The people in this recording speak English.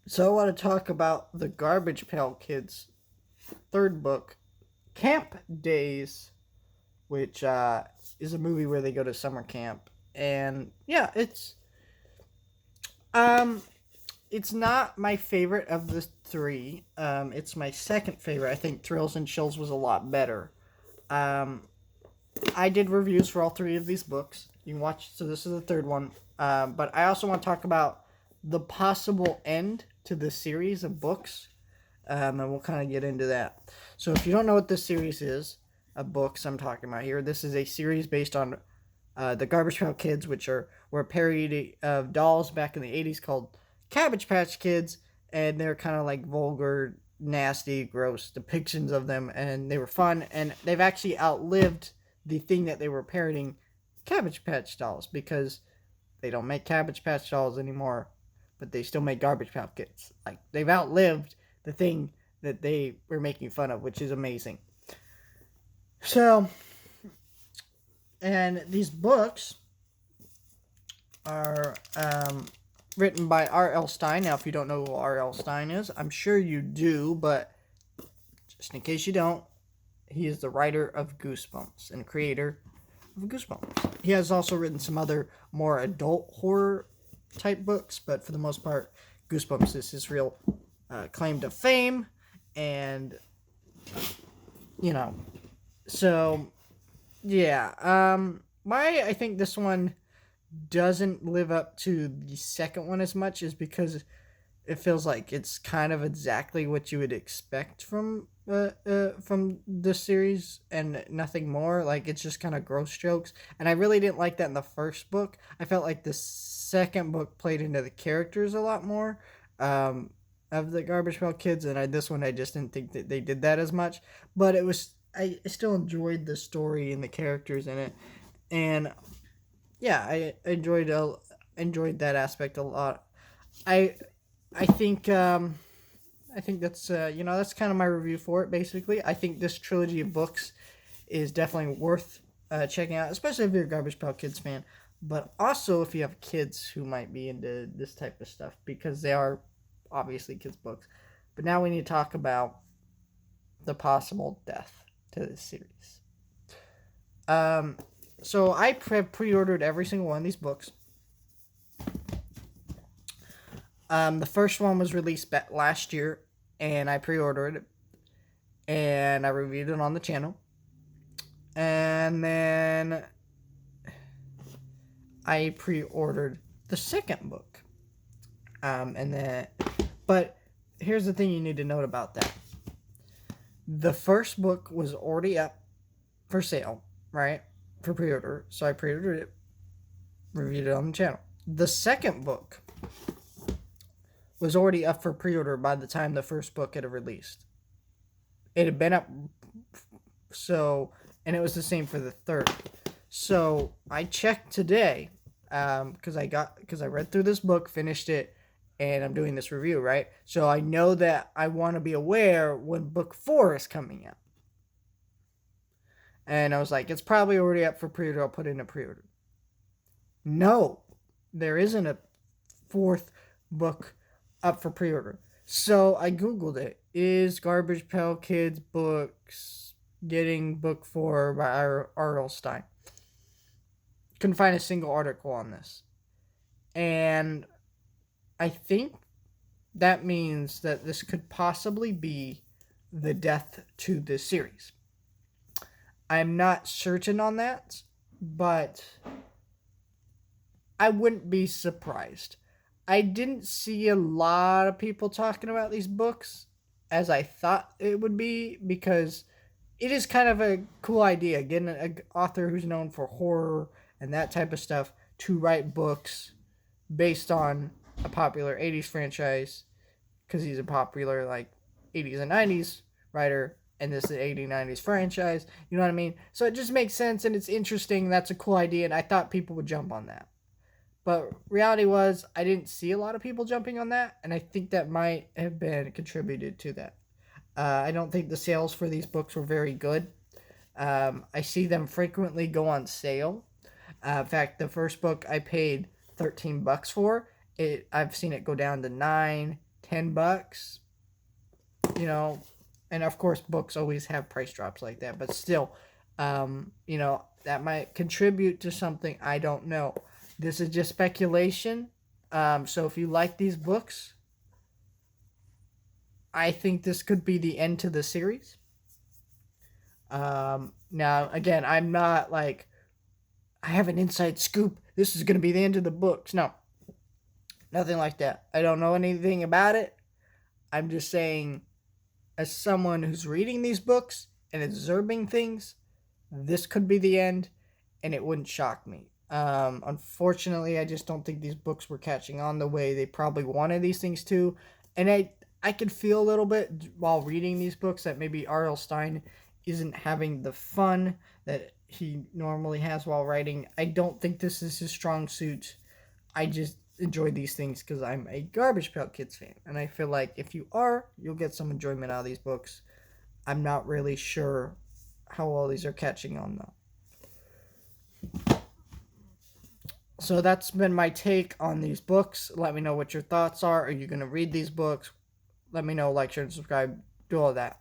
So I want to talk about the Garbage Pail Kids' third book, Camp Daze, which is a movie where they go to summer camp. And yeah, um it's not my favorite of the three. It's my second favorite. I think Thrills and Chills was a lot better. Um, I did reviews for all three of these books. You can watch. So this is the third one. But I also want to talk about the possible end to this series of books, and we'll kind of get into that. So if you don't know what this series is of books I'm talking about here, this is a series based on the Garbage Pail Kids, which were a parody of dolls back in the 80s called Cabbage Patch Kids, and they're kind of like vulgar, nasty, gross depictions of them, and they were fun, and they've actually outlived the thing that they were parodying, Cabbage Patch dolls, because they don't make Cabbage Patch dolls anymore, but they still make Garbage Pail Kids. Like, they've outlived the thing that they were making fun of, which is amazing. So, and these books are written by R.L. Stine. Now, if you don't know who R.L. Stine is, I'm sure you do, but just in case you don't, he is the writer of Goosebumps and creator of Goosebumps. He has also written some other more adult horror type books, but for the most part, Goosebumps is his real claim to fame. And, you know, so yeah. Why I think this one doesn't live up to the second one as much is because it feels like it's kind of exactly what you would expect from the series and nothing more. Like, it's just kind of gross jokes, and I really didn't like that in the first book. I felt like the second book played into the characters a lot more, of the Garbage Pail Kids, and this one I just didn't think that they did that as much. But I still enjoyed the story and the characters in it, and yeah, I enjoyed that aspect a lot. I I think that's that's kind of my review for it. Basically, I think this trilogy of books is definitely worth checking out, especially if you're a Garbage Pail Kids fan, but also if you have kids who might be into this type of stuff, because they are obviously kids books. But now we need to talk about the possible death to this series. Um, so I pre-ordered every single one of these books. The first one was released back last year, and I pre-ordered it, and I reviewed it on the channel. And then I pre-ordered the second book. And then, but here's the thing you need to note about that. The first book was already up for sale, right? For pre-order. So I pre-ordered it, reviewed it on the channel. The second book was already up for pre-order by the time the first book had released. It had been up, so, and it was the same for the third. So I checked today, because I read through this book, finished it, and I'm doing this review, right? So I know that I want to be aware when book 4 is coming out. And I was like, it's probably already up for pre-order. I'll put it in a pre-order. No, there isn't a fourth book up for pre-order. So I Googled it. Is Garbage Pail Kids books getting book 4 by R.L. Stine? Couldn't find a single article on this. And I think that means that this could possibly be the death to this series. I'm not certain on that, but I wouldn't be surprised. I didn't see a lot of people talking about these books as I thought it would be, because it is kind of a cool idea getting an author who's known for horror and that type of stuff to write books based on a popular 80s franchise, because he's a popular, like, 80s and 90s writer, and this is an 80s 90s franchise. You know what I mean? So it just makes sense, and it's interesting. That's a cool idea, and I thought people would jump on that. But reality was, I didn't see a lot of people jumping on that, and I think that might have been contributed to that. I don't think the sales for these books were very good. I see them frequently go on sale. In fact, the first book I paid $13 for. I've seen it go down to 9, $10, you know, and of course books always have price drops like that, but still, you know, that might contribute to something. I don't know. This is just speculation. So if you like these books, I think this could be the end to the series. Now, again, I'm not like, I have an inside scoop. This is going to be the end of the books. No, nothing like that. I don't know anything about it. I'm just saying, as someone who's reading these books and observing things, this could be the end, and it wouldn't shock me. Unfortunately, I just don't think these books were catching on the way they probably wanted these things to. And I could feel a little bit while reading these books that maybe R.L. Stine isn't having the fun that he normally has while writing. I don't think this is his strong suit. I just enjoy these things because I'm a Garbage Pail Kids fan. And I feel like if you are, you'll get some enjoyment out of these books. I'm not really sure how well these are catching on, though. So that's been my take on these books. Let me know what your thoughts are. Are you going to read these books? Let me know, like, share, and subscribe. Do all that.